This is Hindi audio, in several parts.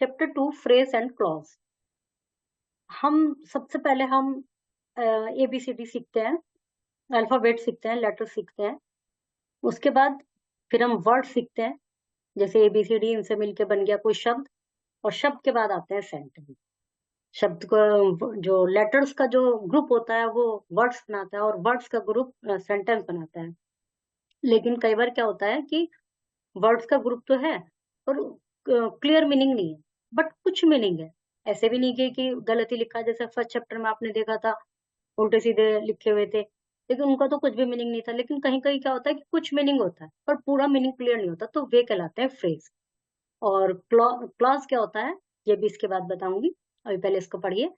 Chapter 2 phrase and clause. हम सबसे पहले हम ABCD सीखते हैं, अल्फाबेट सीखते हैं, लेटर सीखते हैं। उसके बाद फिर हम वर्ड सीखते हैं, जैसे ABCD इनसे मिलके बन गया कोई शब्द, और शब्द के बाद आते हैं सेंटेंस। शब्द को जो लेटर्स का जो ग्रुप होता है वो वर्ड्स बनाता है, और वर्ड्स का ग्रुप सेंटेंस बनाता है। लेकिन कई बार क्या होता है कि वर्ड्स का ग्रुप तो है पर क्लियर मीनिंग नहीं है, बट कुछ मीनिंग है। ऐसे भी नहीं कि गलत ही लिखा, जैसे फर्स्ट चैप्टर में आपने देखा था उल्टे सीधे लिखे हुए थे, लेकिन उनका तो कुछ भी मीनिंग नहीं था। लेकिन कहीं कहीं क्या होता है कि कुछ मीनिंग होता है पर पूरा मीनिंग क्लियर नहीं होता, तो वे कहलाते हैं फ्रेज। और क्लॉज क्या होता है ये भी इसके बाद बताऊंगी, अभी पहले इसको पढ़िए।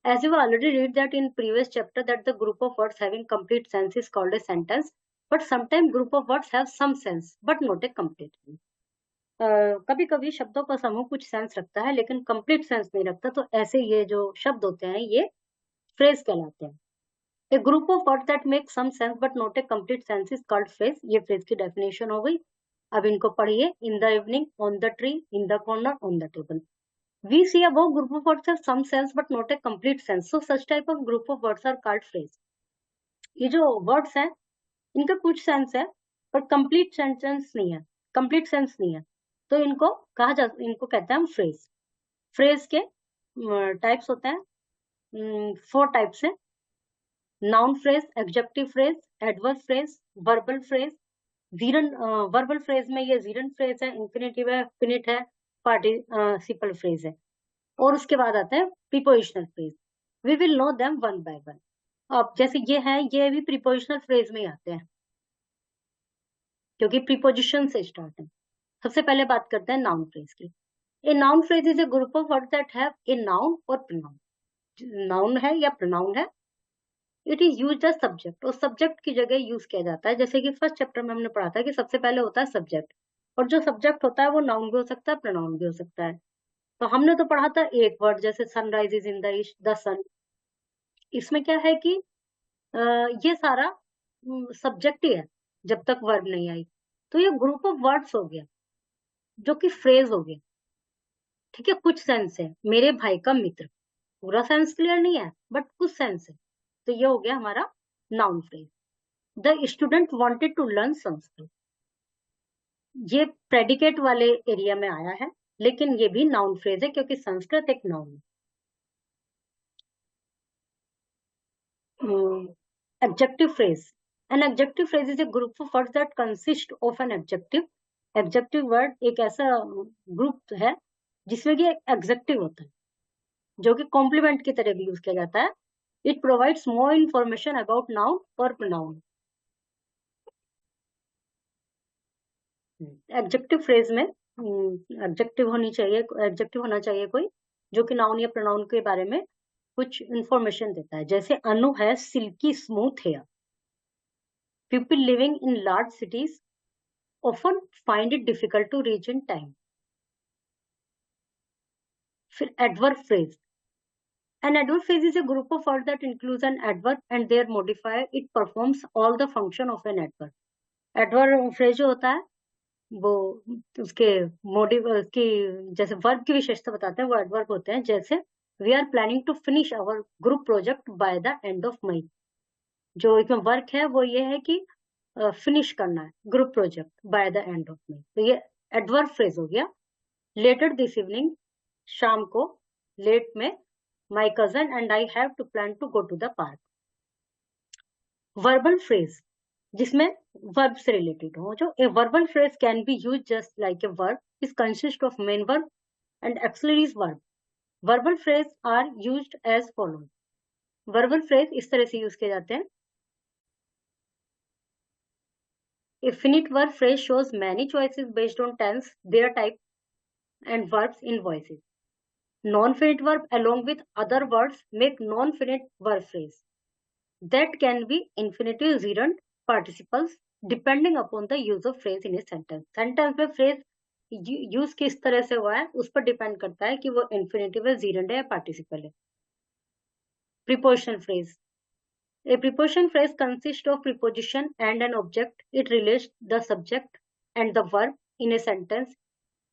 As you already read that in previous chapter that the group of words having complete sense is called a sentence, but sometimes group of words have some sense but not a complete sense. कभी कभी शब्दों का समूह कुछ सेंस रखता है लेकिन कंप्लीट सेंस नहीं रखता, तो ऐसे ये जो शब्द होते हैं ये फ्रेज कहलाते हैं। A group of words that make some sense but not a complete sense is called phrase. ये फ्रेज की डेफिनेशन हो गई। अब इनको पढ़िए। In the evening, on the tree, in the corner, on the table. We see above group of words have some sense but not a complete sense. So such type of group of words are called phrase. ये जो वर्ड्स हैं इनका कुछ सेंस है पर कंप्लीट सेंटेंस नहीं है, कंप्लीट सेंस नहीं है, तो इनको कहते हैं हम फ्रेज। फ्रेज के टाइप्स होते हैं, 4 टाइप्स है। Noun phrase, adjective phrase, adverb phrase, verbal phrase. Verbal phrase में ये जीरन फ्रेज है, इंफिनिटिव है, फिनिट है, पार्टिसिपल फ्रेज है। और उसके बाद आता है prepositional phrase. We will know them one by one. अब जैसे ये है, ये भी प्रीपोजिशनल फ्रेज में ही आते हैं क्योंकि प्रीपोजिशन से स्टार्ट है। सबसे पहले बात करते हैं नाउन फ्रेज की। A noun phrase is a group of words that have a noun और प्रोनाउन। नाउन है या प्रोनाउन है, it is used as subject, और सब्जेक्ट की जगह यूज किया जाता है। जैसे कि फर्स्ट चैप्टर में हमने पढ़ा था कि सबसे पहले होता है सब्जेक्ट, और जो सब्जेक्ट होता है वो नाउन भी हो सकता है, प्रोनाउन भी हो सकता है। तो हमने तो पढ़ा था एक वर्ड, जैसे sunrise in the east, the sun. इसमें क्या है कि ये सारा सब्जेक्ट ही है जब तक वर्ब नहीं आई। तो ये ग्रुप ऑफ वर्ड्स हो गया जो कि फ्रेज हो गया। ठीक है, कुछ सेंस है। मेरे भाई का मित्र, पूरा सेंस क्लियर नहीं है बट कुछ सेंस है, तो ये हो गया हमारा noun phrase. The student wanted to learn Sanskrit, ये प्रेडिकेट वाले एरिया में आया है, लेकिन ये भी नाउन फ्रेज है क्योंकि संस्कृत एक नाउन है। Adjective phrase. An adjective phrase is a group of words that consist of an adjective. Adjective word एक ऐसा ग्रुप है जिसमें कि एडजेक्टिव होता है जो कि कॉम्प्लीमेंट की तरह भी यूज किया जाता है। It provides more information about noun और प्रोनाउन। एडजेक्टिव फ्रेज में एडजेक्टिव होना चाहिए कोई जो कि नाउन या प्रोनाउन के बारे में कुछ इंफॉर्मेशन देता है। जैसे अनु है silky smooth hair. People living in large cities often find it difficult to reach in time. फिर adverb phrase. An adverb phrase is a group of words that includes an adverb and their modifier. It performs all the function of an adverb. Adverb phrase जो होता है वो उसके की जैसे वर्ब की विशेषता बताते हैं, वो एडवर्ब होते हैं। जैसे we are planning to finish our group project by the end of May. जो इसमें वर्क है वो ये है कि फिनिश करना है group project by the end of May, तो ये एडवर्ब फ्रेज हो गया। लेटर दिस इवनिंग, शाम को, लेट में, my cousin and I have to plan to go to the park. Verbal phrase जिसमें वर्ब से रिलेटेड हो। जो a verbal phrase can be use just like a verb, is consist of main verb and auxiliaries verb. Verbal phrase are used as following. Verbal phrase इस तरह से यूज किए जाते हैं। A finite verb phrase shows many choices based on tense, their type, and verbs in voices. Non-finite verb along with other words make non-finite verb phrase that can be infinitive, gerund, participles depending upon the use of phrase in a sentence. Sentence में phrase यूज किस तरह से हुआ है उस पर डिपेंड करता है कि वो इन्फिनेटिव है, जीरंड है या पार्टिसिपल है। Prepositional phrase. A preposition phrase consists of preposition and an object. It relates the subject and the verb in a sentence.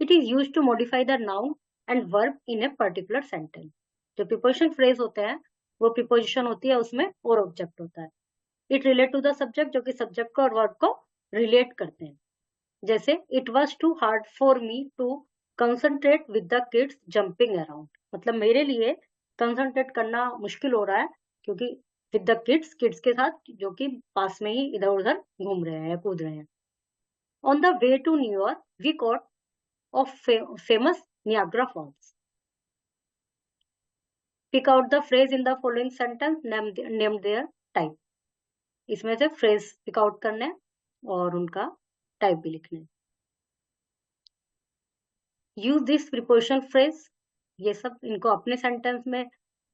It is used to modify the noun and verb in a particular sentence. जो प्रीपोजिशन फ्रेज होते हैं वो प्रीपोजिशन होती है, उसमें और ऑब्जेक्ट होता है। It relate to the subject, जो कि सब्जेक्ट को और वर्ब को रिलेट करते हैं। जैसे it was too hard for me to concentrate with the kids jumping around, मतलब मेरे लिए कंसंट्रेट करना मुश्किल हो रहा है क्योंकि विद द किड्स, किड्स के साथ जो कि पास में ही इधर उधर घूम रहे हैं या कूद रहे हैं। On the way to New York we caught of famous Niagara Falls. Pick out the phrase in the following sentence, name their type. इसमें से फ्रेज पिक आउट करने हैं और उनका टाइप भी लिखने हैं। यूज दिस प्रीपोजिशन फ्रेज, ये सब इनको अपने सेंटेंस में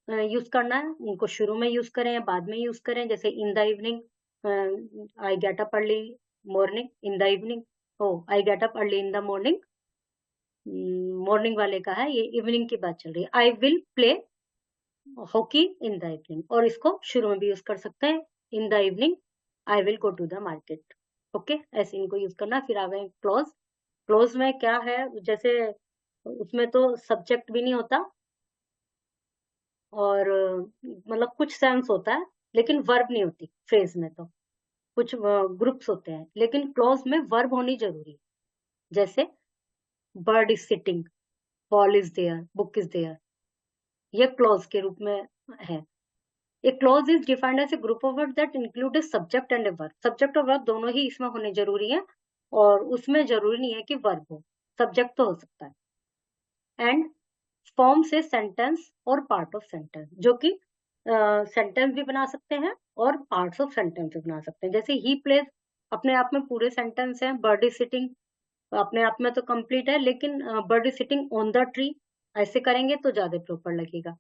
यूज करना है। उनको शुरू में यूज करें या बाद में यूज करें। जैसे in the evening, I get up early morning in the evening, oh I get up early in the morning, morning वाले का है, ये इवनिंग की बात चल रही है। I will play hockey in the evening, और इसको शुरू में भी यूज कर सकते हैं, in the evening I will go to the market. Okay, ऐसे इनको यूज करना। फिर आ गए क्लोज। क्लोज में क्या है, जैसे उसमें तो सब्जेक्ट भी नहीं होता और मतलब कुछ सेंस होता है लेकिन वर्ब नहीं होती फ्रेज में। तो कुछ ग्रुप्स होते हैं, लेकिन क्लोज में वर्ब होनी जरूरी है। जैसे bird is sitting, ball is there, book is there, ये क्लोज के रूप में है। A clause is defined as a group of word that include a subject and a verb. Subject और वर्ब दोनों ही इसमें होने जरूरी है, और उसमें जरूरी नहीं है कि वर्ब हो, सब्जेक्ट तो हो सकता है। एंड फॉर्म से सेंटेंस और पार्ट ऑफ सेंटेंस, जो कि सेंटेंस भी बना सकते हैं और पार्ट्स ऑफ सेंटेंस भी बना सकते हैं। जैसे ही प्लेज अपने आप में पूरे सेंटेंस है, बर्ड इज सिटिंग अपने आप में तो कंप्लीट है, लेकिन bird is sitting on the tree ऐसे करेंगे तो ज्यादा प्रॉपर लगेगा।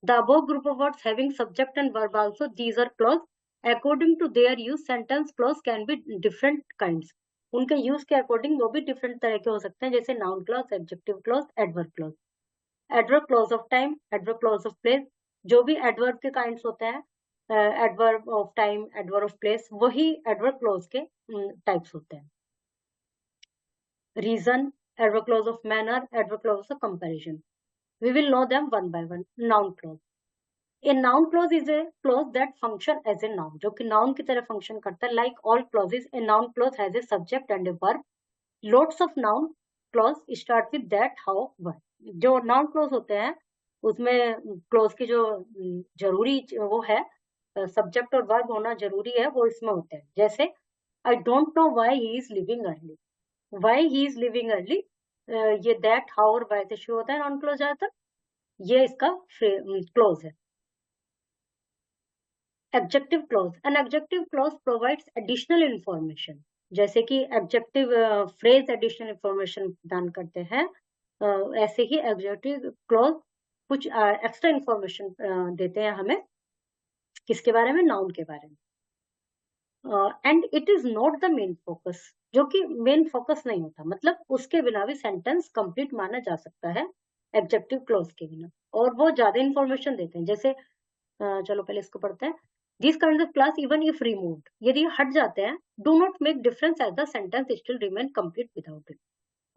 The above group of words having subject and verb also, these are clause. According to their use, sentence clause can be different kinds. उनके यूज के अकॉर्डिंग वो भी डिफरेंट तरह के हो सकते हैं, जैसे noun clause, adjective clause, adverb clause. Adverb clause of time, adverb clause of place, जो भी एडवर्ब के काइंड्स होते हैं, adverb of time, adverb of place, वही एडवर्ब क्लॉज के टाइप्स होते हैं। Reason, adverb clause of manner, adverb clause of comparison. We will know them one by one. Noun clause. A noun clause is a clause that function as a noun, जो कि noun की तरह function करता है। Like all clauses, a noun clause has a subject and a verb. Lots of noun clause start with that, how, why. जो noun clause होते हैं उसमें clause की जो जरूरी वो है, subject और verb होना जरूरी है, वो इसमें होते हैं। जैसे I don't know why he is leaving early. Why he is leaving early, ये that, how और why से शुरू होता है noun clause ज्यादातर, ये इसका क्लोज है। Adjective close, an adjective close provides additional information, जैसे कि एडजेक्टिव फ्रेज एडिशनल इंफॉर्मेशन प्रदान करते हैं, ऐसे ही एडजेक्टिव क्लोज कुछ एक्स्ट्रा इंफॉर्मेशन देते हैं हमें, किसके बारे में, नाउन के बारे में। And it is not the main focus, जो कि मेन फोकस नहीं होता, मतलब उसके बिना भी सेंटेंस कंप्लीट माना जा सकता है एडजेक्टिव क्लोज के बिना, और वो ज्यादा इंफॉर्मेशन देते हैं। जैसे चलो पहले इसको पढ़ते हैं। This kind of class even if removed, यदि हट जाते हैं, do not make difference as the sentence still remain complete without it.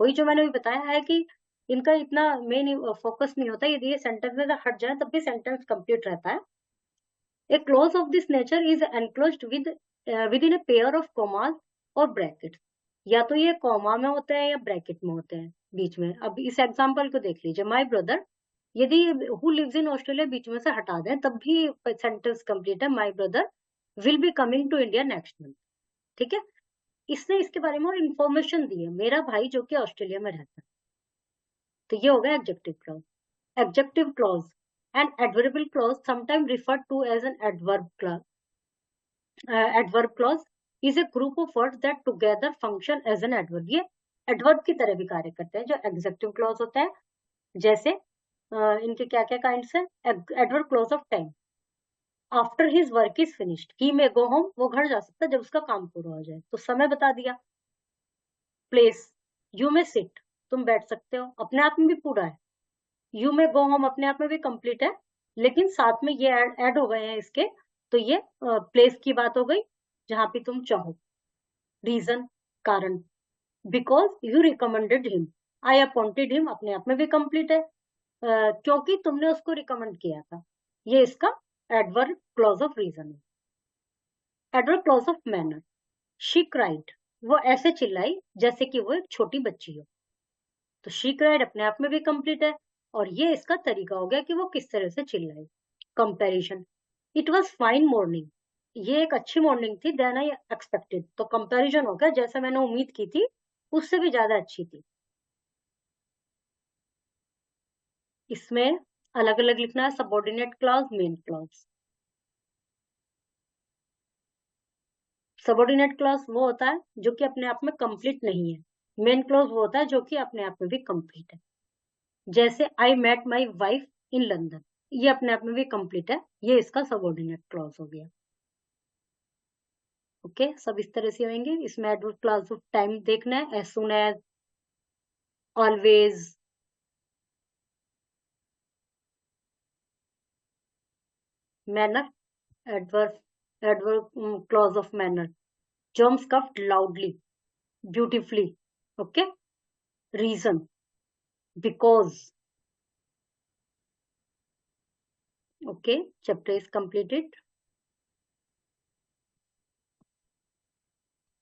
वही जो मैंने भी बताया है कि इनका इतना मेन फोकस नहीं होता, यदि ये सेंटेंस में हट जाए तब भी सेंटेंस कंप्लीट रहता है। A clause of this nature is enclosed within a pair of commas or brackets. या तो ये कॉमा में होते हैं या ब्रैकेट में होते हैं बीच में। अब इस एग्जांपल को देख लीजिए, माय ब्रदर, यदि हु लिव्स इन ऑस्ट्रेलिया बीच में से हटा दें तब भी सेंटेंस कंप्लीट है। My brother will be coming to India next month. ठीक है, इसने इसके बारे में और इन्फॉर्मेशन दी है, मेरा भाई जो कि ऑस्ट्रेलिया में रहता है। तो ये होगा adjective clause. Adjective clause, an adverbial clause, sometimes referred to as an adverb clause. Adverb clause is a group of words that together function as an adverb. ये adverb की तरह भी कार्य करते हैं जो adjective clause होते हैं। जैसे इनके क्या क्या काइंड्स हैं, adverb clause of time, after his work is finished, he may go home, वो घर जा सकता है जब उसका काम पूरा हो जाए, तो समय बता दिया। Place, you may sit, तुम बैठ सकते हो, अपने आप में भी पूरा है। यू में गो होम अपने आप में भी कंप्लीट है, लेकिन साथ में ये ऐड हो गए हैं इसके, तो ये प्लेस की बात हो गई जहां पे तुम चाहो। रीजन, कारण, because you recommended him, I appointed him अपने आप में भी कंप्लीट है, क्योंकि तुमने उसको रिकमेंड किया था। ये इसका एडवर्ब क्लॉज ऑफ रीजन है। Adverb clause of manner, she cried, वो ऐसे चिल्लाई जैसे कि वो एक छोटी बच्ची हो। तो शी क्राइड अपने आप में भी कंप्लीट है, और ये इसका तरीका हो गया कि वो किस तरह से चिल्लाई। Comparison, it was fine morning, ये एक अच्छी मॉर्निंग थी देन आई एक्सपेक्टेड। तो कंपैरिजन हो गया, जैसे मैंने उम्मीद की थी उससे भी ज्यादा अच्छी थी। इसमें अलग अलग लिखना है, subordinate clause, main clause. Subordinate clause वो होता है जो कि अपने आप में कंप्लीट नहीं है। मेन क्लॉज वो होता है जो कि अपने आप में भी कंप्लीट है। जैसे I met my wife in London, ये अपने आप में भी कंप्लीट है, ये इसका सबऑर्डिनेट क्लॉज हो गया। ओके, सब इस तरह से होंगे। इसमें एडवर्ब क्लॉज ऑफ टाइम देखना है, as soon as, always. Manner, adverb clause of manner, John scoffed loudly, beautifully. Okay, reason, because. Okay, chapter is completed.